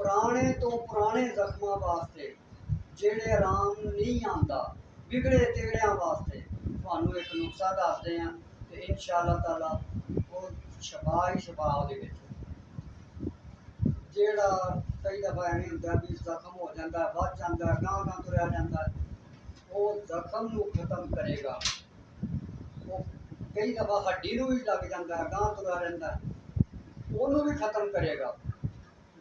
पुराने तो पुराने जख्मां वास्ते जेड़े आराम नहीं आंदा, बिगड़े तिगड़ियां वास्ते तुहानू एक नुस्खा दसदे हां ते इंशाअल्लाह ताला वो शफा ही शफा ओहदे विच। जेड़ा कई दफा एवें हुंदा भी जख्म हो जांदा, वध जांदा, गांह गांह तुरया जांदा, वो जख्म नू खत्म करेगा। वो कई दफा हड्डी नू भी लग जांदा, गांह तुरया रहिंदा, ओनू भी खत्म करेगा।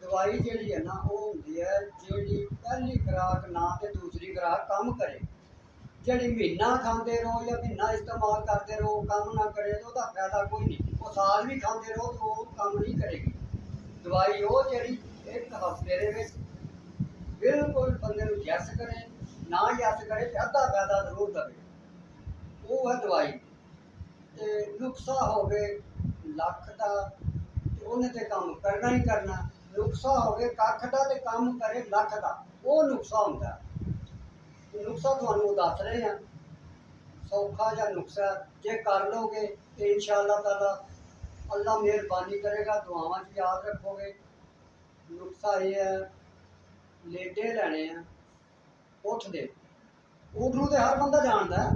दवाई जिहड़ी है ना वो हुंदी है जिहड़ी पहली खुराक ना ते दूसरी खुराक काम करे। जिहड़ी महीना खांदे रहो या महीना इस्तेमाल करते रहो काम ना करे तो उसका फायदा कोई नहीं। वो साल भी खांदे रहो तो वो काम नहीं करेगी। दवाई वो जिहड़ी एक हफ्ते दे विच बिल्कुल बंदे नूं यस करे, ना यस करे ते अद्धा फायदा जरूर दवे, वो है दवाई। ते नुस्खा होवे लख दा ते उन्हें ते काम करना ही करना। नुस्खा होवे कख दा ते काम करे लख दा, वो नुस्खा हुंदा। नुस्खा तुहानू दस रहे हैं, सौखा जा नुस्खा जे कर लोगे तो इंशाअल्लाह ताला अल्लाह मेहरबानी करेगा, दुआवां च याद रखोगे। नुस्खा ये है, लेडे लैने हैं उठ दे, ऊठ नूं ते हर बंदा जानदा है।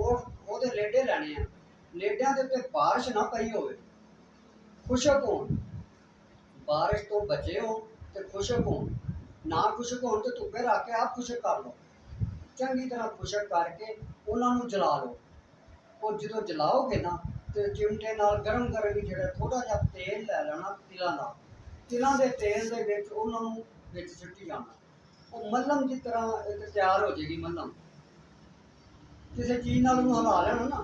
ओहदे लेडे लैने हैं, लेडियां दे उत्ते बारिश ना पई होवे, खुशक होण, बारिश तो बचे हो तो खुशक हो, ना खुशक हो तो धुप्पे रख के आप खुशक कर लो। चंगी तरह खुशक करके उन्होंने जला लो। और जो जलाओगे ना तो चिमटे नाल गरम गरम ही जो थोड़ा जा तेल लै लेना, तिलों का, तिलों के तेल के उन्होंने सुट्टी जाना। वो मलम की तरह एक तैयार हो जाएगी। मलम किसी चीज़ नाल उन्होंने हिला लेना ना,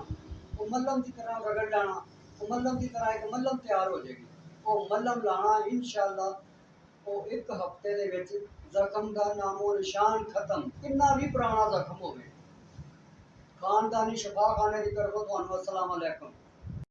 वो मलम की तरह रगड़ लेना, वो मलम की तरह एक मलम तैयार हो जाएगी। वो मलम लाना इंशाअल्लाह, वो एक हफ्ते दे विच जख्म का नामो निशान खत्म। कितना भी पुराना जख्म होवे, खानदानी शफा खाने की तरफों तुहानू अस्सलाम अलैकुम।